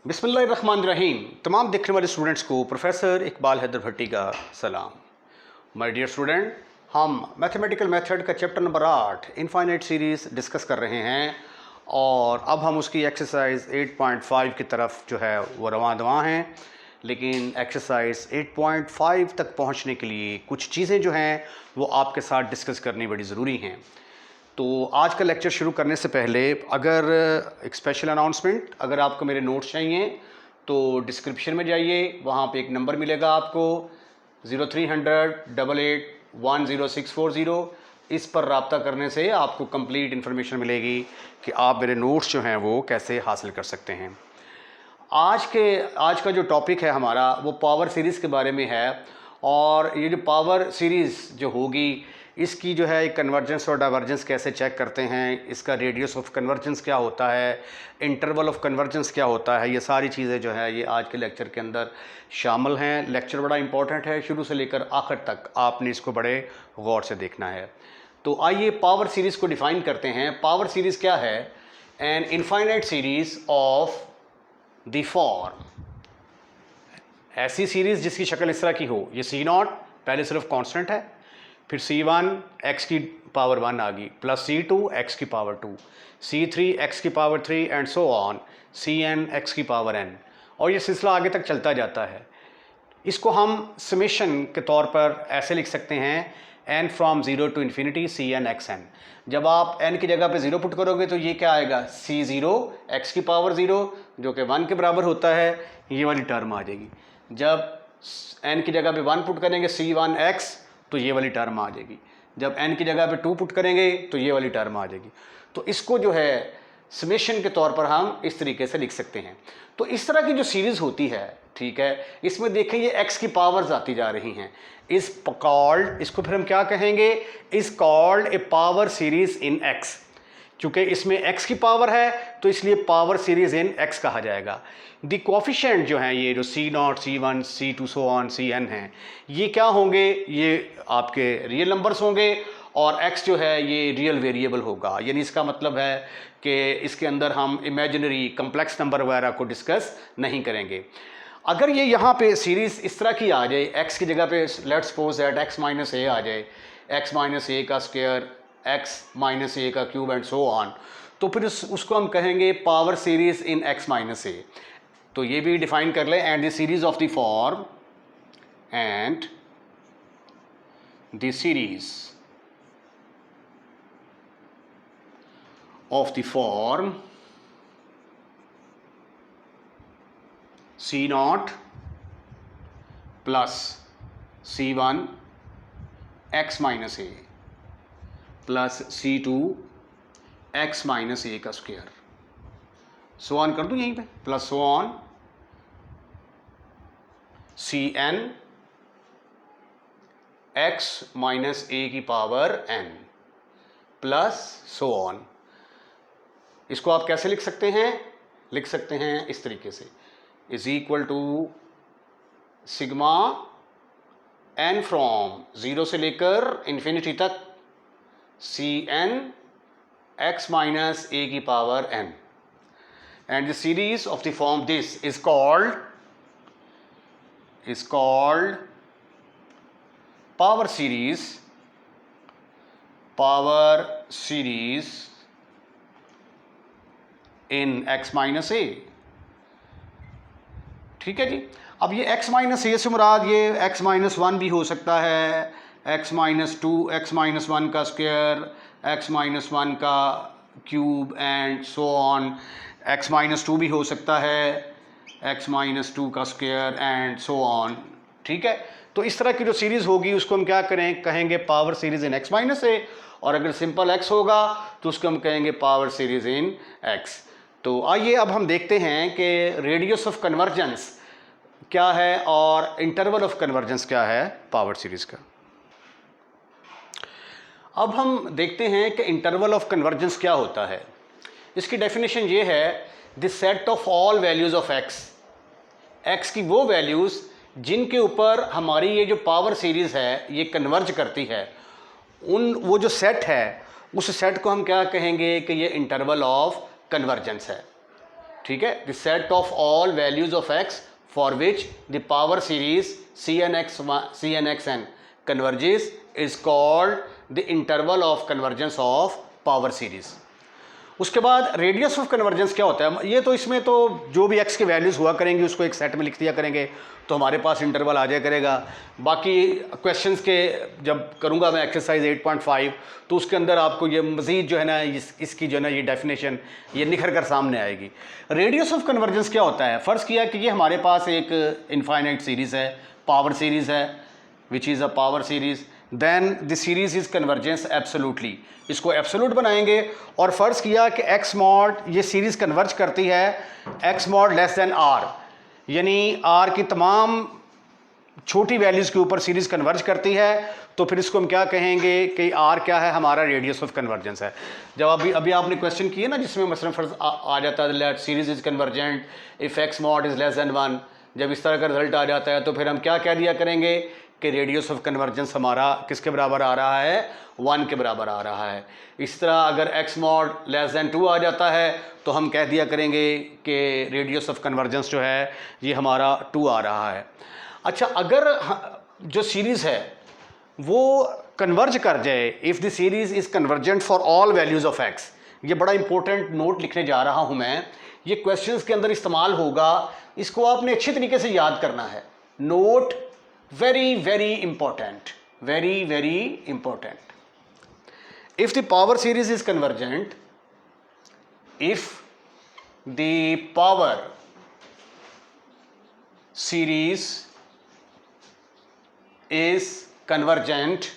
बिस्मिल्लाहिर्रहमानिर्रहीम। तमाम देखने वाले स्टूडेंट्स को प्रोफेसर इकबाल हैदर भट्टी का सलाम। माय डियर स्टूडेंट, हम मैथमेटिकल मेथड का chapter number 8 infinite series discuss कर रहे हैं और अब हम उसकी एक्सरसाइज 8.5 की तरफ जो है वो रवां दवां हैं। लेकिन एक्सरसाइज 8.5 तक पहुंचने के लिए कुछ चीज़ें जो हैं वो आपके साथ डिस्कस करनी बड़ी ज़रूरी हैं। तो आज का लेक्चर शुरू करने से पहले अगर एक स्पेशल अनाउंसमेंट, अगर आपको मेरे नोट्स चाहिए तो डिस्क्रिप्शन में जाइए, वहाँ पे एक नंबर मिलेगा आपको 0300 88 10640। इस पर रब्ता करने से आपको कंप्लीट इन्फॉर्मेशन मिलेगी कि आप मेरे नोट्स जो हैं वो कैसे हासिल कर सकते हैं। आज का जो टॉपिक है हमारा वो पावर सीरीज़ के बारे में है। और ये जो पावर सीरीज़ जो होगी इसकी जो है कन्वर्जेंस और डाइवर्जेंस कैसे चेक करते हैं, इसका रेडियस ऑफ कन्वर्जेंस क्या होता है, इंटरवल ऑफ कन्वर्जेंस क्या होता है, ये सारी चीज़ें जो है ये आज के लेक्चर के अंदर शामिल हैं। लेक्चर बड़ा इंपॉर्टेंट है, शुरू से लेकर आखिर तक आपने इसको बड़े गौर से देखना है। तो आइए पावर सीरीज़ को डिफ़ाइन करते हैं। पावर सीरीज़ क्या है? An infinite series of the form, ऐसी सीरीज़ जिसकी शक्ल इस तरह की हो। ये C0 पहले सिर्फ कांस्टेंट है, फिर C1 x की पावर 1 आ गई, प्लस C2 x की पावर 2, C3 x की power 3 and so on, Cn x की पावर n, और ये सिलसिला आगे तक चलता जाता है। इसको हम समेशन के तौर पर ऐसे लिख सकते हैं, n from 0 to infinity Cn xn। जब आप n की जगह पे 0 पुट करोगे तो ये क्या आएगा, C0 x की पावर 0 जो कि 1 के बराबर होता है, ये वाली टर्म आ जाएगी। जब n की जगह पे 1 पुट करेंगे C1x तो ये वाली टर्म आ जाएगी। जब n की जगह पे 2 पुट करेंगे तो ये वाली टर्म आ जाएगी। तो इसको जो है समेशन के तौर पर हम इस तरीके से लिख सकते हैं। तो इस तरह की जो सीरीज़ होती है, ठीक है, इसमें देखें ये x की पावर्स आती जा रही हैं। इस कॉल्ड, इसको फिर हम क्या कहेंगे, इस called a power series in x। चूँकि इसमें x की पावर है तो इसलिए पावर सीरीज़ इन x कहा जाएगा। द कोफिशिएंट जो हैं ये जो C0, C1, C2 so on Cn हैं, ये क्या होंगे, ये आपके रियल नंबर्स होंगे और x जो है ये रियल वेरिएबल होगा। यानी इसका मतलब है कि इसके अंदर हम इमेजिनरी कम्प्लेक्स नंबर वगैरह को डिस्कस नहीं करेंगे। अगर ये यहाँ पे सीरीज़ इस तरह की आ जाए, x की जगह पे let's suppose that x minus a आ जाए, x माइनस a का स्क्वायर, x माइनस a का क्यूब एंड सो ऑन, तो फिर उसको हम कहेंगे power series in x minus a। तो ये भी डिफाइन कर लें, and the series of the form, and the series of the form C0 plus C1 x minus a plus C2 x minus a का स्क्वायर, सो ऑन कर दूं यहीं पे, plus so on Cn x minus a की power n plus so on. इसको आप कैसे लिख सकते हैं? लिख सकते हैं इस तरीके से, is equal to sigma n from 0 से लेकर इन्फिनिटी तक Cn x माइनस a की power n, and the series of the form this is called power series in x minus a। ठीक है जी। अब ये x माइनस a से मुराद ये x माइनस 1 भी हो सकता है, x माइनस 2, x माइनस 1 का स्क्वायर, x माइनस 1 का cube and so on, x minus 2 भी हो सकता है, x माइनस 2 का स्क्वायर एंड सो ऑन। ठीक है। तो इस तरह की जो सीरीज़ होगी उसको हम क्या कहेंगे power series in x minus a, और अगर सिंपल x होगा तो उसको हम कहेंगे पावर सीरीज़ इन x। तो आइए अब हम देखते हैं कि रेडियस ऑफ कन्वर्जेंस क्या है और इंटरवल ऑफ कन्वर्जेंस क्या है पावर सीरीज़ का। अब हम देखते हैं कि इंटरवल ऑफ कन्वर्जेंस क्या होता है। इसकी डेफिनेशन ये है, the set of all values of x की वो वैल्यूज़ जिनके ऊपर हमारी ये जो पावर सीरीज़ है ये कन्वर्ज करती है, वो जो सेट है उस सेट को हम क्या कहेंगे कि ये इंटरवल ऑफ कन्वर्जेंस है। ठीक है, the set of all values of x for which the power series Cn converges is called the interval of convergence of power series. उसके बाद रेडियस ऑफ कन्वर्जेंस क्या होता है? ये तो इसमें तो जो भी x के वैल्यूज़ हुआ करेंगे उसको एक सेट में लिख दिया करेंगे तो हमारे पास इंटरवल आ जाया करेगा। बाकी क्वेश्चंस के जब करूँगा मैं एक्सरसाइज 8.5 तो उसके अंदर आपको ये मज़ीद जो है ना इसकी जो है ना ये डेफिनेशन ये निखर कर सामने आएगी। रेडियस ऑफ कन्वर्जेंस क्या होता है? फ़र्ज़ किया कि ये हमारे पास एक इनफाइनाइट सीरीज़ है, पावर सीरीज़ है, which is a power series, then the series is convergence absolutely, इसको एब्सोल्यूट बनाएंगे और फ़र्ज़ किया कि एक्स मॉड ये सीरीज़ कन्वर्ज करती है x mod less than R, यानी आर की तमाम छोटी वैल्यूज़ के ऊपर सीरीज़ कन्वर्ज करती है, तो फिर इसको हम क्या कहेंगे कि आर क्या है? हमारा रेडियस ऑफ कन्वर्जेंस है। जब अभी आपने क्वेश्चन किए ना जिसमें मसलन फ़र्ज़ आ जाता है let series is convergent if x mod is less than 1, जब इस तरह का रिजल्ट आ जाता है तो फिर हम क्या कह दिया करेंगे कि रेडियस ऑफ कन्वर्जेंस हमारा किसके बराबर आ रहा है? 1 के बराबर आ रहा है। इस तरह अगर x मॉड लेस देन 2 आ जाता है तो हम कह दिया करेंगे कि रेडियस ऑफ कन्वर्जेंस जो है ये हमारा 2 आ रहा है। अच्छा, अगर जो सीरीज़ है वो कन्वर्ज कर जाए, if the series is convergent for all values of x, ये बड़ा इंपॉर्टेंट नोट लिखने जा रहा हूँ मैं, ये क्वेश्चंस के अंदर इस्तेमाल होगा, इसको आपने अच्छी तरीके से याद करना है। Note very very important, very important. If the power series is convergent, if the power series is convergent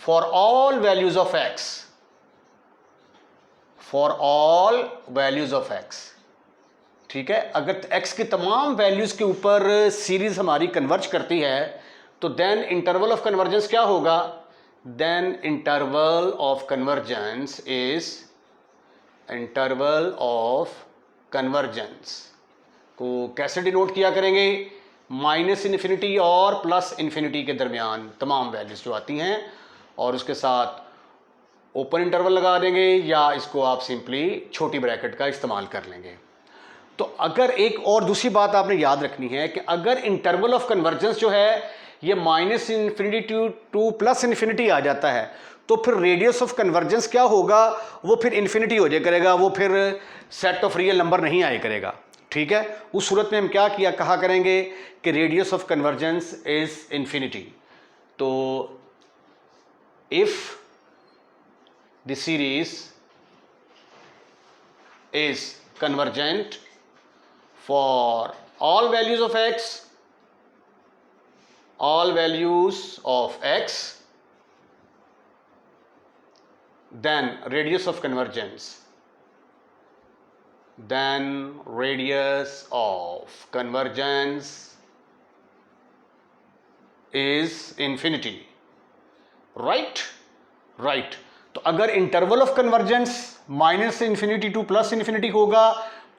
for all values of x, for all values of x, ठीक है, अगर x की तमाम वैल्यूज़ के ऊपर सीरीज़ हमारी converge करती है तो देन इंटरवल ऑफ कन्वर्जेंस क्या होगा? Then interval of convergence is interval of convergence को कैसे डिनोट किया करेंगे? -∞ और +∞ के दरमियान तमाम वैल्यूज़ जो आती हैं और उसके साथ ओपन इंटरवल लगा देंगे या इसको आप सिंपली छोटी ब्रैकेट का इस्तेमाल कर लेंगे। तो अगर एक और दूसरी बात आपने याद रखनी है कि अगर इंटरवल ऑफ कन्वर्जेंस जो है ये -∞ टू +∞ आ जाता है तो फिर रेडियस ऑफ कन्वर्जेंस क्या होगा? वो फिर इन्फिनिटी हो जाया करेगा, वो फिर सेट ऑफ रियल नंबर नहीं आया करेगा। ठीक है, उस सूरत में हम क्या कहा करेंगे कि radius of convergence is infinity. तो if the series is convergent for all values of x, then radius of convergence is infinity, right? तो अगर इंटरवल ऑफ कन्वर्जेंस -∞ टू +∞ होगा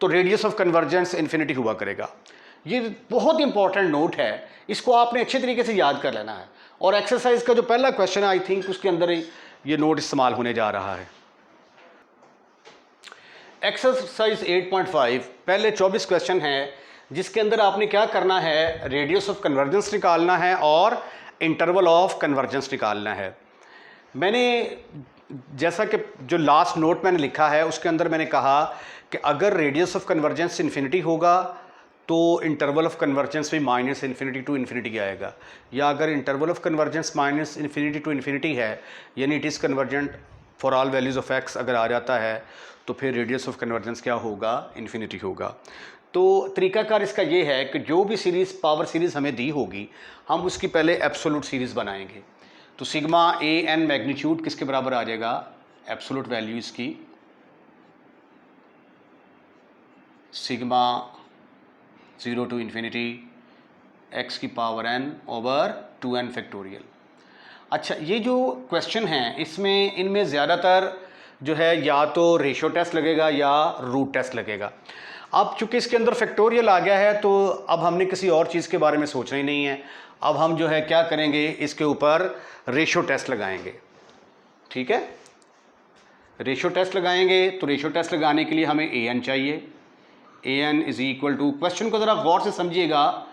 तो रेडियस ऑफ कन्वर्जेंस इन्फिनिटी हुआ करेगा। ये बहुत इंपॉर्टेंट नोट है, इसको आपने अच्छे तरीके से याद कर लेना है। और एक्सरसाइज का जो पहला क्वेश्चन है आई थिंक उसके अंदर ये नोट इस्तेमाल होने जा रहा है। एक्सरसाइज 8.5 पहले 24 क्वेश्चन है जिसके अंदर आपने क्या करना है? रेडियस ऑफ कन्वर्जेंस निकालना है और इंटरवल ऑफ कन्वर्जेंस निकालना है। मैंने जैसा कि जो लास्ट नोट मैंने लिखा है उसके अंदर मैंने कहा कि अगर रेडियस ऑफ कन्वर्जेंस इन्फिनिटी होगा तो इंटरवल ऑफ कन्वर्जेंस भी -∞ टू इन्फिनिटी आएगा, या अगर interval of convergence -∞ to infinity है यानी it is convergent for all values of x अगर आ जाता है तो फिर रेडियस ऑफ कन्वर्जेंस क्या होगा? इन्फिनिटी होगा। तो तरीकाकार इसका ये है कि जो भी सीरीज़ पावर सीरीज़ हमें दी होगी हम उसकी पहले एब्सोल्यूट सीरीज़ बनाएंगे। तो सिग्मा an मैग्नीट्यूड किसके बराबर आ जाएगा? एब्सोल्यूट वैल्यू इसकी सिग्मा 0 टू इन्फिनिटी x की power n over 2n factorial. अच्छा, ये जो क्वेश्चन हैं इसमें इनमें ज़्यादातर जो है या तो रेशो टेस्ट लगेगा या रूट टेस्ट लगेगा। अब चूंकि इसके अंदर फैक्टोरियल आ गया है तो अब हमने किसी और चीज़ के बारे में सोचना ही नहीं है, अब हम जो है क्या करेंगे इसके ऊपर रेशो टेस्ट लगाएंगे। ठीक है, रेशो टेस्ट लगाएंगे तो रेशो टेस्ट लगाने के लिए हमें ए एन चाहिए। A n is equal to, question को ज़रा गौर से समझिएगा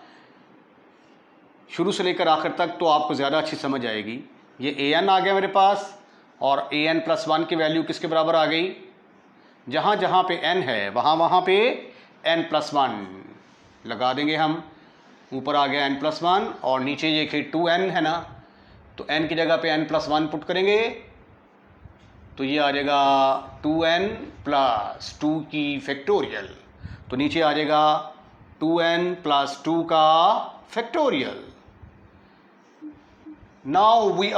शुरू से लेकर आखिर तक तो आपको ज़्यादा अच्छी समझ आएगी। ये ए एन आ गया मेरे पास और ए एन प्लस 1 की वैल्यू किसके बराबर आ गई, जहाँ जहाँ पे n है वहाँ वहाँ पे n प्लस 1 लगा देंगे हम। ऊपर आ गया n प्लस 1 और नीचे ये कि 2n है ना, तो n की जगह पे n प्लस 1 पुट करेंगे तो ये आ जाएगा 2n प्लस 2 की फैक्टोरियल, तो नीचे आ जाएगा 2n प्लस 2 का factorial. Now we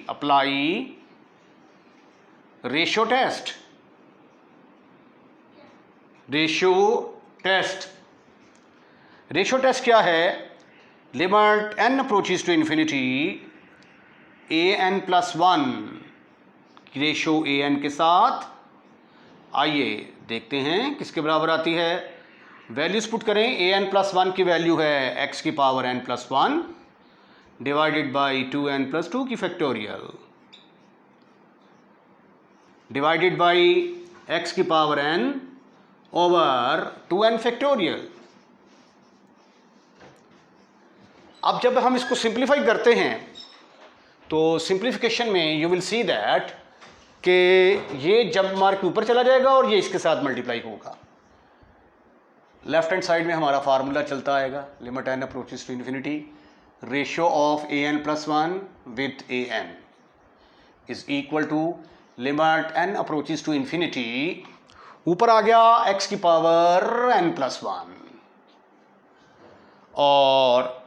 apply ratio test. Ratio test क्या है, limit n approaches to infinity a n plus 1 ratio a n के साथ, आइए देखते हैं किसके बराबर आती है। वैल्यूज पुट करें, ए एन प्लस 1 की वैल्यू है x की power n plus 1 divided by 2n plus 2 की फैक्टोरियल डिवाइडेड बाई x की power n over 2n factorial. अब जब हम इसको सिंप्लीफाई करते हैं तो सिंप्लीफिकेशन में यू विल सी दैट कि ये जंप मार्क के ऊपर चला जाएगा और ये इसके साथ मल्टीप्लाई होगा। लेफ्ट हैंड साइड में हमारा फार्मूला चलता आएगा, limit n approaches to infinity ratio of a n plus 1 with a n is equal to limit n approaches to infinity, ऊपर आ गया x की पावर n प्लस 1 और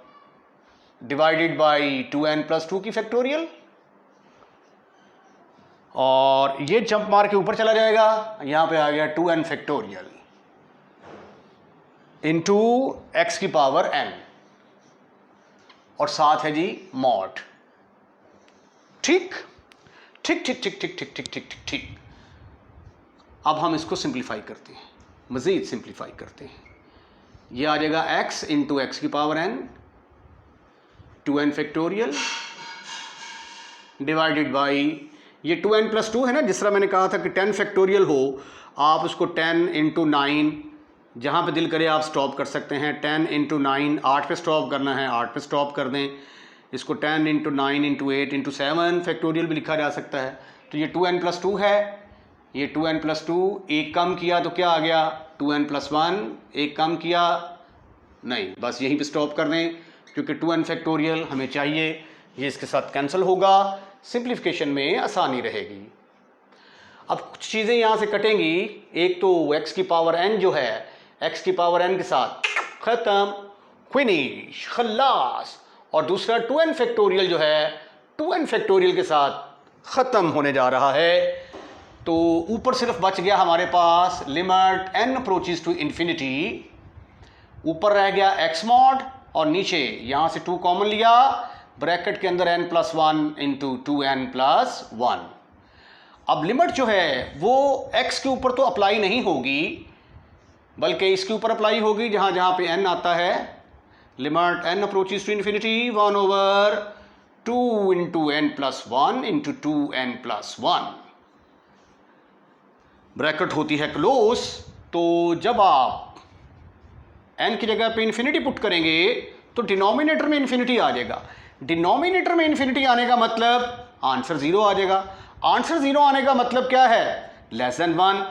डिवाइडेड बाई 2n प्लस 2 की फैक्टोरियल, और ये जंप मार के ऊपर चला जाएगा, यहां पे आ गया 2n फैक्टोरियल इंटू x की पावर n और साथ है जी मॉड। ठीक ठीक ठीक ठीक ठीक ठीक ठीक ठीक ठीक। अब हम इसको सिंप्लीफाई करते हैं, मजीद सिंप्लीफाई करते हैं। ये आ जाएगा x इंटू एक्स की power n 2n factorial divided by ये 2n प्लस 2 है ना, जिस तरह मैंने कहा था कि 10 फैक्टोरियल हो, आप उसको 10 इंटू 9 जहाँ पे दिल करे आप स्टॉप कर सकते हैं। 10 इंटू 9 8 पे स्टॉप करना है, 8 पे स्टॉप कर दें। इसको 10 इंटू 9 इंटू 8 इंटू 7 फैक्टोरियल भी लिखा जा सकता है। तो ये 2n प्लस 2 है, ये 2n प्लस 2 एक कम किया तो क्या आ गया 2n प्लस 1, एक कम किया नहीं, बस यहीं पे स्टॉप कर दें क्योंकि 2n फैक्टोरियल हमें चाहिए, ये इसके साथ कैंसिल होगा, सिंप्लीफिकेशन में आसानी रहेगी। अब कुछ चीज़ें यहाँ से कटेंगी, एक तो x की पावर n जो है x की पावर n के साथ ख़त्म, फिनिश, खल्लास, और दूसरा 2n फैक्टोरियल जो है 2n फैक्टोरियल के साथ ख़त्म होने जा रहा है। तो ऊपर सिर्फ बच गया हमारे पास limit n approaches to infinity, ऊपर रह गया x मॉड और नीचे यहाँ से 2 कॉमन लिया, ब्रैकेट के अंदर n plus 1 into 2n plus 1। अब लिमिट जो है वो x के ऊपर तो अप्लाई नहीं होगी, बल्कि इसके ऊपर अप्लाई होगी जहाँ जहाँ पे n आता है। Limit n approaches to infinity 1 over 2 into n plus 1 into 2n plus 1, bracket होती है क्लोज। तो जब आप n की जगह पे इन्फिनिटी पुट करेंगे तो डिनोमिनेटर में इन्फिनिटी आ जाएगा। डिनोमिनेटर में इन्फिनिटी आने का मतलब आंसर 0 आ जाएगा। आंसर 0 आने का मतलब क्या है, लेस देन 1।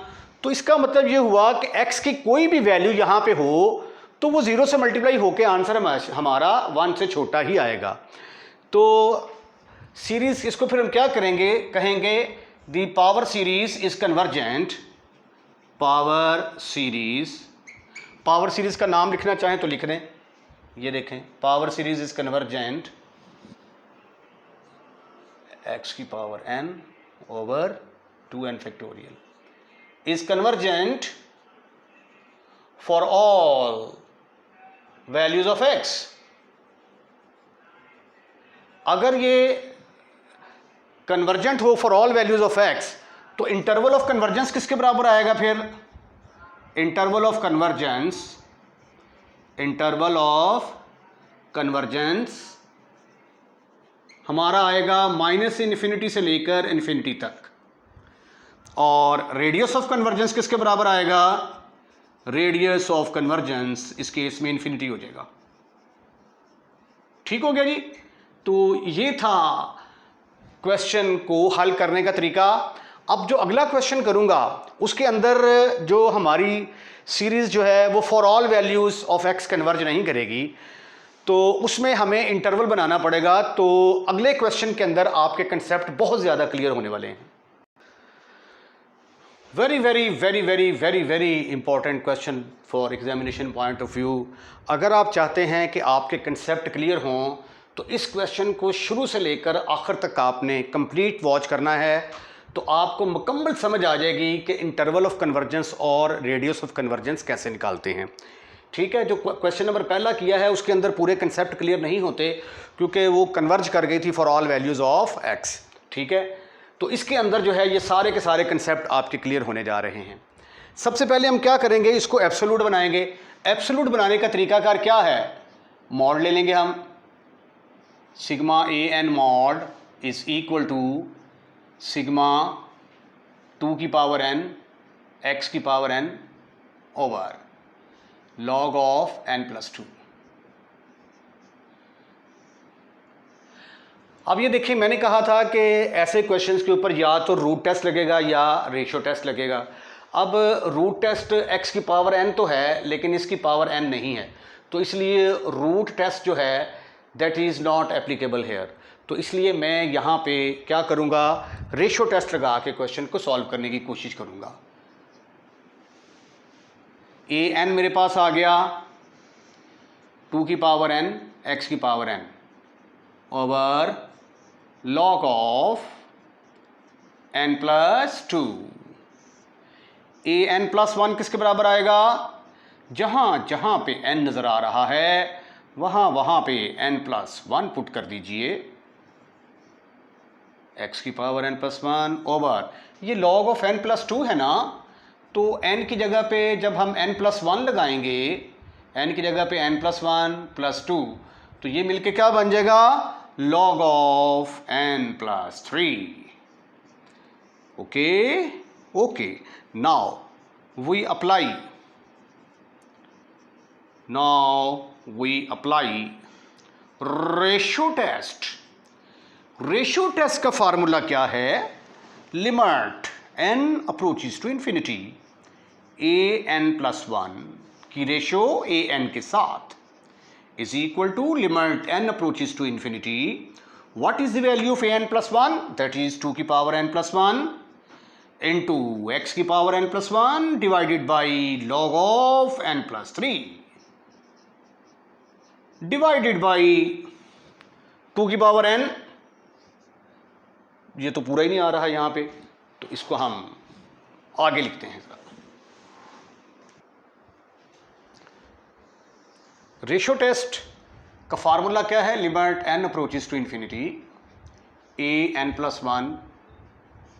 तो इसका मतलब ये हुआ कि x की कोई भी वैल्यू यहाँ पे हो तो वो 0 से मल्टीप्लाई होके आंसर हमारा 1 से छोटा ही आएगा। तो सीरीज, इसको फिर हम क्या करेंगे, कहेंगे the power series is convergent. Power series का नाम लिखना चाहें तो लिख दें, ये देखें, power series is convergent x की power n over 2n factorial is convergent for all values of x। अगर ये कन्वर्जेंट हो for all values of x तो इंटरवल ऑफ कन्वर्जेंस किसके बराबर आएगा फिर, इंटरवल ऑफ कन्वर्जेंस हमारा आएगा माइनस इन्फिनिटी से लेकर इन्फिनिटी तक, और रेडियस ऑफ कन्वर्जेंस किसके बराबर आएगा, रेडियस ऑफ कन्वर्जेंस इस केस में इन्फिनिटी हो जाएगा। ठीक हो गया जी। तो ये था क्वेश्चन को हल करने का तरीका। अब जो अगला क्वेश्चन करूंगा उसके अंदर जो हमारी सीरीज जो है वो for all values of x converge नहीं करेगी, तो उसमें हमें इंटरवल बनाना पड़ेगा। तो अगले क्वेश्चन के अंदर आपके कंसेप्ट बहुत ज़्यादा क्लियर होने वाले हैं। Very very very very very very important question for examination point of view. अगर आप चाहते हैं कि आपके कंसेप्ट क्लियर हों तो इस क्वेश्चन को शुरू से लेकर आखिर तक आपने कंप्लीट वॉच करना है, तो आपको मुकम्मल समझ आ जाएगी कि इंटरवल ऑफ कन्वर्जेंस और रेडियस ऑफ कन्वर्जेंस कैसे निकालते हैं। ठीक है, जो क्वेश्चन नंबर पहला किया है उसके अंदर पूरे कंसेप्ट क्लियर नहीं होते क्योंकि वो कन्वर्ज कर गई थी for all values of x. ठीक है, तो इसके अंदर जो है ये सारे के सारे कंसेप्ट आपके क्लियर होने जा रहे हैं। सबसे पहले हम क्या करेंगे, इसको एब्सोल्यूट बनाएंगे। एब्सोल्यूट बनाने का तरीकाकार क्या है, मॉड ले लेंगे हम, sigma a n mod is equal to sigma 2 की पावर n x की power n over log of n+2। अब ये देखिए, मैंने कहा था कि ऐसे क्वेश्चंस के ऊपर या तो रूट टेस्ट लगेगा या रेशियो टेस्ट लगेगा। अब रूट टेस्ट x की पावर n तो है लेकिन इसकी पावर n नहीं है, तो इसलिए रूट टेस्ट जो है that is not applicable here. तो इसलिए मैं यहाँ पे क्या करूँगा, रेशियो टेस्ट लगा के क्वेश्चन को सॉल्व करने की कोशिश करूँगा। ए एन मेरे पास आ गया 2 की पावर n x की power n over log of n+2। A n+1 किसके बराबर आएगा, जहाँ जहाँ पे n नज़र आ रहा है वहाँ वहाँ पे n+1 पुट कर दीजिए, x की पावर n+1 ओवर ये log ऑफ n+2 है ना, तो n की जगह पे जब हम n+1 लगाएंगे, n की जगह पे n+1+2, तो ये मिलके क्या बन जाएगा, log of n+3। Okay okay, now we apply ratio test. Ratio test का फार्मूला क्या है, limit n approaches to infinity a n+1 की रेशियो ए n के साथ is equal to limit n approaches to infinity, what is the value of a n+1, that is 2 की power n+1 into x की power n+1 divided by log of n+3 divided by 2 की power n। ये तो पूरा ही नहीं आ रहा है यहाँ पे, तो इसको हम आगे लिखते हैं। रेशियो टेस्ट का फार्मूला क्या है, limit n approaches to infinity a n+1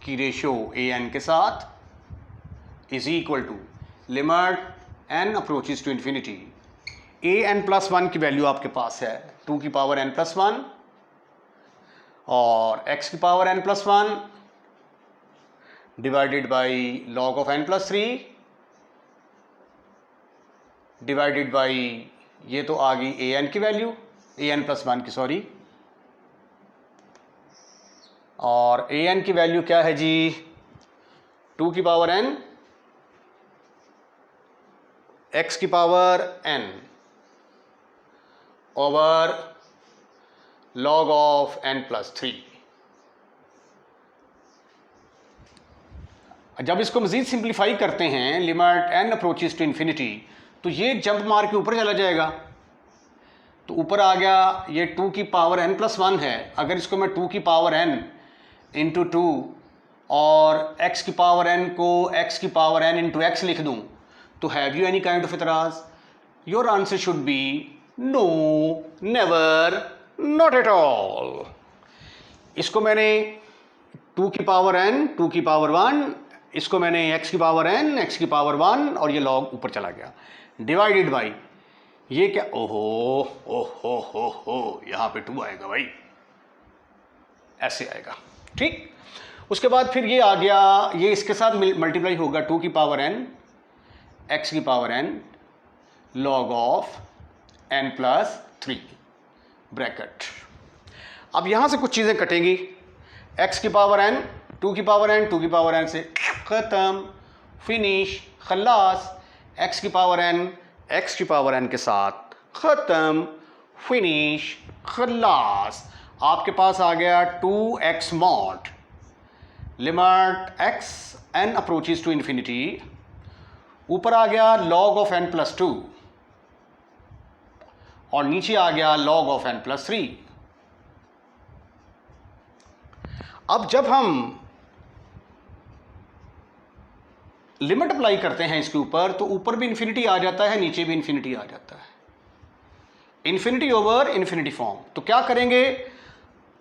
की रेशियो ए n के साथ is equal to limit n approaches to infinity a n+1 की वैल्यू आपके पास है 2 की पावर n+1 और x की power n+1 divided by log of n+3 divided by ये तो आ गई ए n की वैल्यू, ए n+1 की सॉरी, और ए n की वैल्यू क्या है जी, 2 की पावर n x की power n over log of n+3। जब इसको मज़ीद सिंप्लीफाई करते हैं, limit n approaches to infinity, तो ये जंप मार के ऊपर चला जाएगा, तो ऊपर आ गया ये 2 की पावर n+1 है। अगर इसको मैं 2 की पावर n इंटू 2 और x की पावर n को x की पावर n इंटू x लिख दूँ, तो have you any kind of इतराज, your answer should be no, never, not at all. इसको मैंने 2 की पावर n 2 की पावर 1, इसको मैंने x की पावर n x की पावर 1 और ये log ऊपर चला गया, डिवाइडेड बाई ये क्या, ओहो ओहो हो यहाँ पे 2 आएगा भाई, ऐसे आएगा। ठीक, उसके बाद फिर ये आ गया, ये इसके साथ मल्टीप्लाई होगा 2 की पावर n x की power n log of n plus 3 bracket. अब यहां से कुछ चीजें कटेंगी, x की पावर n 2 की पावर n 2 की पावर n से खत्म, फिनिश, खल्लास। x की पावर n x की पावर n के साथ खत्म, फिनिश, खल्लास। आपके पास आ गया 2x mod limit x n approaches to infinity, ऊपर आ गया log ऑफ n प्लस 2 और नीचे आ गया log ऑफ n प्लस 3। अब जब हम लिमिट अप्लाई करते हैं इसके ऊपर, तो ऊपर भी इंफिनिटी आ जाता है, नीचे भी इंफिनिटी आ जाता है, इंफिनिटी ओवर इंफिनिटी फॉर्म। तो क्या करेंगे,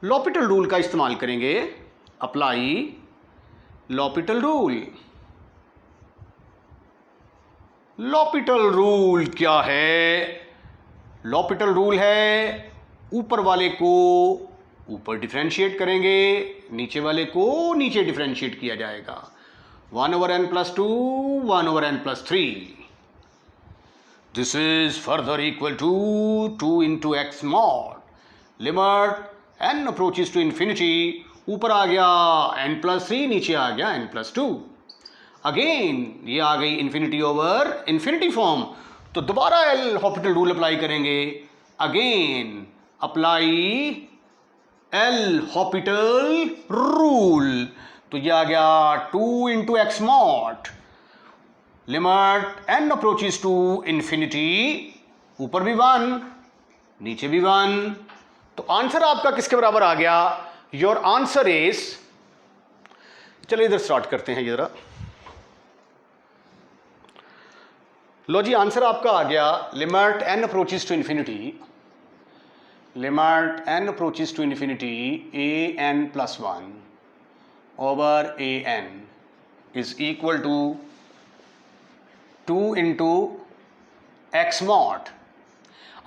लॉपिटल रूल का इस्तेमाल करेंगे, apply L'Hôpital rule. L'Hôpital rule क्या है, लॉपिटल रूल है ऊपर वाले को ऊपर डिफरेंशिएट करेंगे, नीचे वाले को नीचे डिफरेंशिएट किया जाएगा। 1 over n plus 2 1 over n plus 3, this is further equal to 2 into x mod limit n approaches to infinity, ऊपर आ गया n plus 3, नीचे आ गया n plus 2। अगेन ये आ गई इंफिनिटी ओवर इंफिनिटी फॉर्म, तो दोबारा एल हॉपिटल रूल अप्लाई करेंगे, again apply L'Hopital rule. तो ये आ गया 2 into x mod limit n approaches to infinity, ऊपर भी 1 नीचे भी 1। तो आंसर आपका किसके बराबर आ गया, योर आंसर इज, चलिए इधर स्टार्ट करते हैं जरा। लो जी, आंसर आपका आ गया limit n approaches to infinity, limit n approaches to infinity a n plus 1 over a n is equal to 2 into x mod.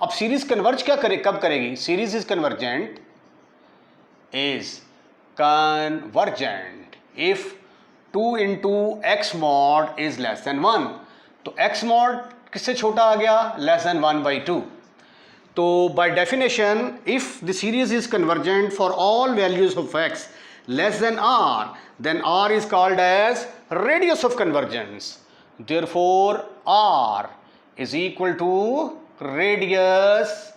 अब सीरीज कन्वर्ज क्या करे, कब करेगी, series is convergent if 2 into x mod is less than 1। तो x mod किससे छोटा आ गया, less than 1/2। तो by definition if the series is convergent for all values of x less than R, then R is called as radius of convergence. Therefore, R is equal to radius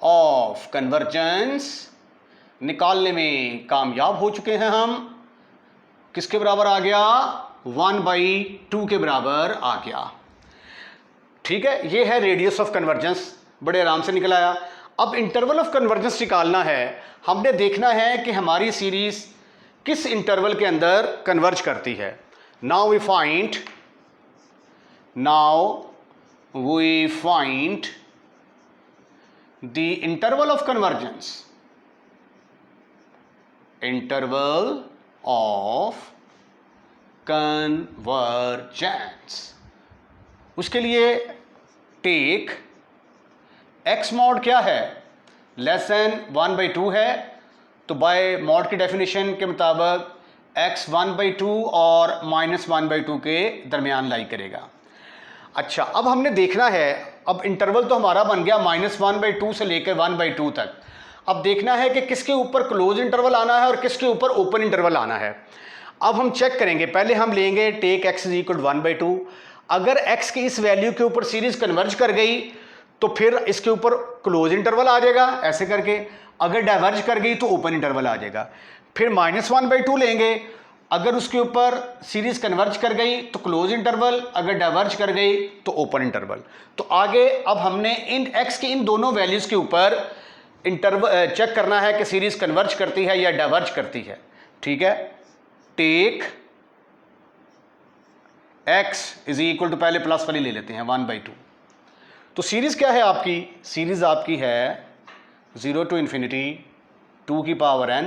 of convergence। निकालने में कामयाब हो चुके हैं हम, किसके बराबर आ गया, 1/2 के बराबर आ गया। ठीक है, ये है रेडियस ऑफ कन्वर्जेंस, बड़े आराम से निकल आया। अब इंटरवल ऑफ कन्वर्जेंस निकालना है, हमने देखना है कि हमारी सीरीज किस इंटरवल के अंदर कन्वर्ज करती है। Now we find the interval of convergence, interval of convergence. उसके लिए टेक एक्स मॉड क्या है, लेस देन 1/2 है, तो बाय मॉड की डेफिनेशन के मुताबिक x 1/2 और -1/2 के दरमियान लाई करेगा। अच्छा, अब हमने देखना है, अब इंटरवल तो हमारा बन गया -1/2 से लेकर 1/2 तक। अब देखना है कि किसके ऊपर क्लोज इंटरवल आना है और किसके ऊपर ओपन इंटरवल आना है। अब हम चेक करेंगे, पहले हम लेंगे टेक x इज इक्वल 1/2। अगर x की इस वैल्यू के ऊपर सीरीज कन्वर्ज कर गई तो फिर इसके ऊपर क्लोज इंटरवल आ जाएगा ऐसे करके, अगर डाइवर्ज कर गई तो ओपन इंटरवल आ जाएगा। फिर -1/2 लेंगे, अगर उसके ऊपर सीरीज कन्वर्ज कर गई तो क्लोज इंटरवल, अगर डाइवर्ज कर गई तो ओपन इंटरवल। तो आगे अब हमने इन x के इन दोनों वैल्यूज के ऊपर इंटरवल चेक करना है कि सीरीज कन्वर्ज करती है या डाइवर्ज करती है। ठीक है, take x is equal to, पहले प्लस वाली ले लेते हैं 1/2। तो सीरीज क्या है आपकी, सीरीज आपकी है 0 टू इंफिनिटी 2 की पावर n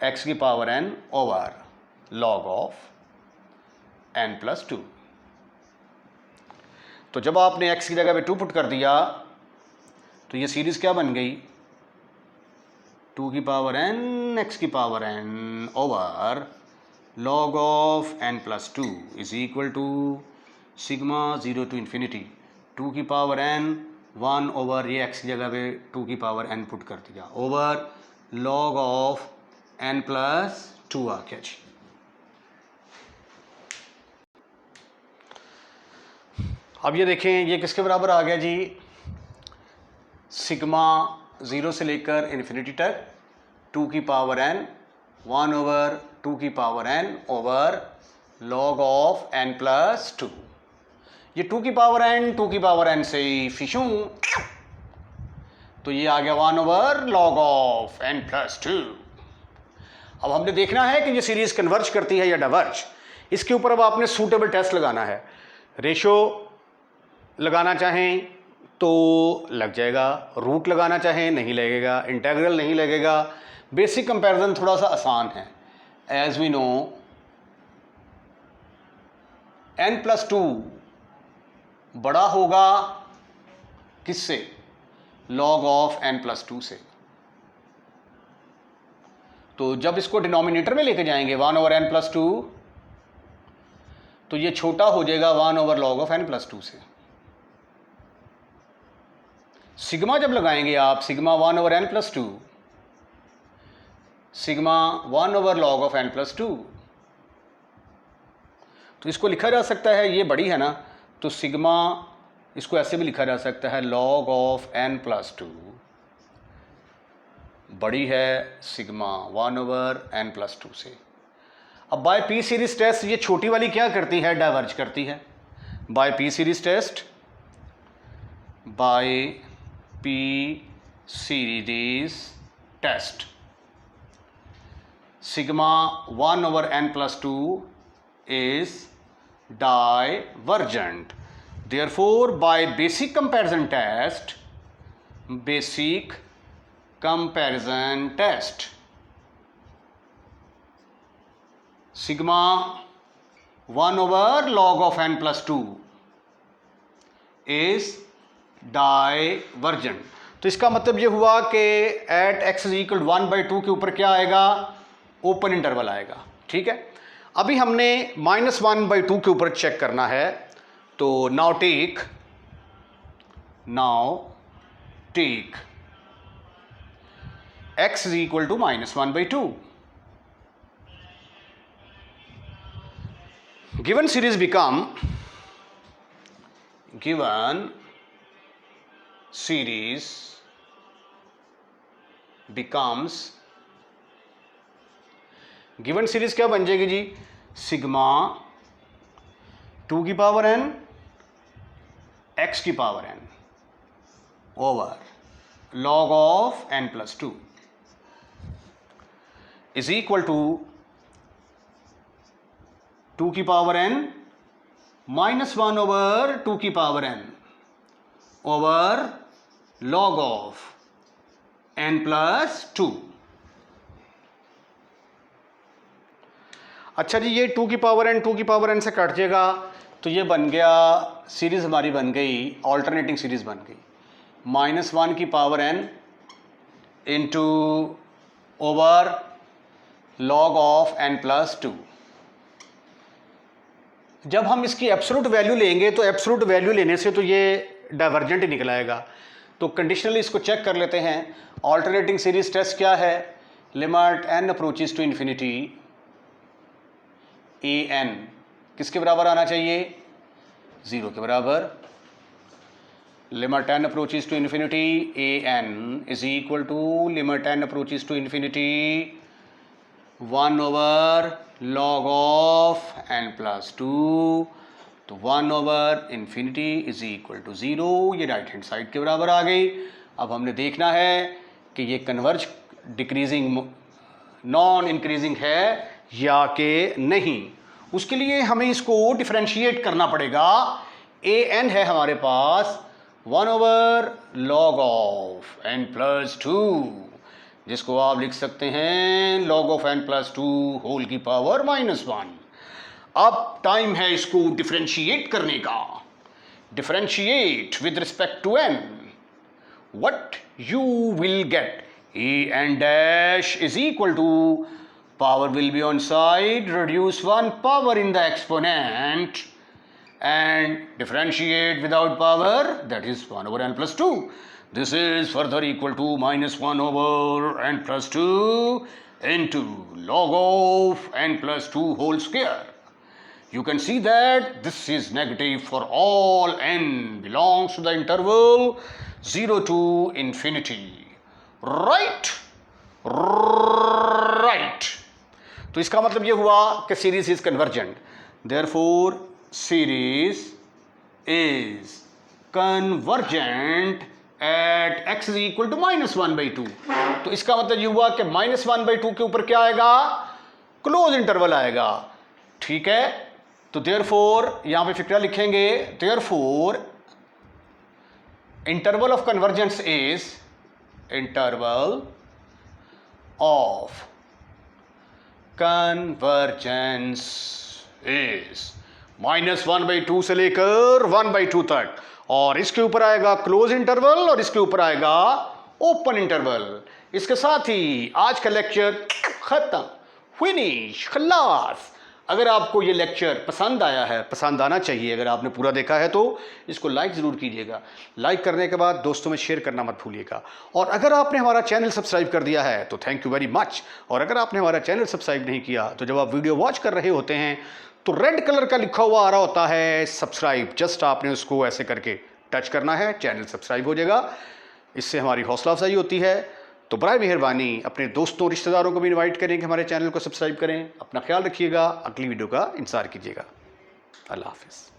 x की power n over log of n plus 2। तो जब आपने x की जगह पे 2 पुट कर दिया तो ये सीरीज क्या बन गई, 2 की पावर n x की power n over log of n plus 2 is equal to sigma 0 to infinity 2 की पावर n 1 ओवर ये x की जगह पे 2 की पावर n पुट कर दिया over log of n plus 2 आ गया जी। अब ये देखें ये किसके बराबर आ गया जी, सिग्मा 0 से लेकर इन्फिनिटी तक 2 की पावर n 1 ओवर 2 की power n over log of n plus 2। ये 2 की पावर n से फिशू तो ये आ गया 1 over log of n plus 2। अब हमने देखना है कि ये सीरीज कन्वर्ज करती है या डाइवर्ज। इसके ऊपर अब आपने सूटेबल टेस्ट लगाना है। रेशो लगाना चाहें तो लग जाएगा, रूट लगाना चाहें नहीं लगेगा, इंटेग्रल नहीं लगेगा। बेसिक कंपैरिजन थोड़ा सा आसान है। As we know n plus 2 बड़ा होगा किससे, log ऑफ n प्लस 2 से। तो जब इसको डिनोमिनेटर में लेके जाएंगे 1 ओवर n प्लस 2 तो ये छोटा हो जाएगा 1 over log of n plus 2 से। सिग्मा जब लगाएंगे आप sigma 1 over n plus 2 sigma 1 over log of n plus 2 तो इसको लिखा जा सकता है, ये बड़ी है ना तो सिग्मा इसको ऐसे भी लिखा जा सकता है log ऑफ n प्लस 2 बड़ी है सिग्मा 1 ओवर n प्लस 2 से। अब बाय पी सीरीज टेस्ट ये छोटी वाली क्या करती है, डाइवर्ज करती है। By p series test by p series test sigma 1 over n plus 2 is divergent. Therefore, by basic comparison test, sigma 1 over log of n plus 2 is divergent. तो इसका मतलब ये हुआ कि एट x इज इक्वल 1/2 के ऊपर क्या आएगा, ओपन इंटरवल आएगा। ठीक है, अभी हमने -1/2 के ऊपर चेक करना है। तो now take x is equal to -1/2। Given series क्या बन जाएगी जी, सिग्मा 2 की पावर n x की power n over log of n plus 2 is equal to 2 की पावर n -1 ओवर 2 की power n over log of n plus 2। अच्छा जी, ये 2 की पावर n से कट जाएगा तो ये बन गया, सीरीज हमारी बन गई, ऑल्टरनेटिंग सीरीज बन गई -1 की power n into over log of n plus 2। जब हम इसकी एब्सोल्यूट वैल्यू लेंगे तो एब्सोल्यूट वैल्यू लेने से तो ये डाइवर्जेंट ही निकल आएगा। तो कंडीशनली इसको चेक कर लेते हैं। ऑल्टरनेटिंग सीरीज टेस्ट क्या है, limit n approaches to infinity an किसके बराबर आना चाहिए, 0 के बराबर। Limit n approaches to infinity an is equal to limit n approaches to infinity 1 over log of n plus 2। तो 1 over infinity is equal to 0, ये राइट हैंड साइड के बराबर आ गई। अब हमने देखना है कि ये कन्वर्ज डिक्रीजिंग नॉन इंक्रीजिंग है या कि नहीं। उसके लिए हमें इसको डिफरेंशिएट करना पड़ेगा। an है हमारे पास 1 over log of n plus 2, जिसको आप लिख सकते हैं log of n plus 2 whole की पावर -1। अब टाइम है इसको डिफरेंशिएट करने का। Differentiate with respect to n, what you will get E n dash is equal to, power will be on side, reduce one power in the exponent and differentiate without power, that is 1 over n plus 2. This is further equal to minus 1 over n plus 2 into log of n plus 2 whole square. You can see that this is negative for all n belongs to the interval 0 to infinity. Right? Right. तो इसका मतलब ये हुआ कि series is convergent, therefore series is convergent at x is equal to -1/2. तो इसका मतलब ये हुआ कि -1/2 के ऊपर क्या आएगा, क्लोज इंटरवल आएगा. ठीक है, तो देयरफॉर यहां पे फिक्रा लिखेंगे, therefore interval of convergence is interval of convergence is -1/2 से लेकर 1/2 तक, और इसके ऊपर आएगा क्लोज इंटरवल और इसके ऊपर आएगा ओपन इंटरवल. इसके साथ ही आज का लेक्चर खत्म, फिनिश, खलास. अगर आपको ये लेक्चर पसंद आया है, पसंद आना चाहिए, अगर आपने पूरा देखा है तो इसको लाइक ज़रूर कीजिएगा. लाइक करने के बाद दोस्तों में शेयर करना मत भूलिएगा. और अगर आपने हमारा चैनल सब्सक्राइब कर दिया है तो थैंक यू वेरी मच. और अगर आपने हमारा चैनल सब्सक्राइब नहीं किया तो जब आप वीडियो वॉच कर रहे होते हैं तो रेड कलर का लिखा हुआ आ रहा होता है सब्सक्राइब. जस्ट आपने उसको ऐसे करके टच करना है, चैनल सब्सक्राइब हो जाएगा. इससे हमारी हौसला अफजाई होती है. तो बराए मेहरबानी अपने दोस्तों रिश्तेदारों को भी इनवाइट करें कि हमारे चैनल को सब्सक्राइब करें. अपना ख्याल रखिएगा, अगली वीडियो का इंतज़ार कीजिएगा. अल्लाह हाफिज़.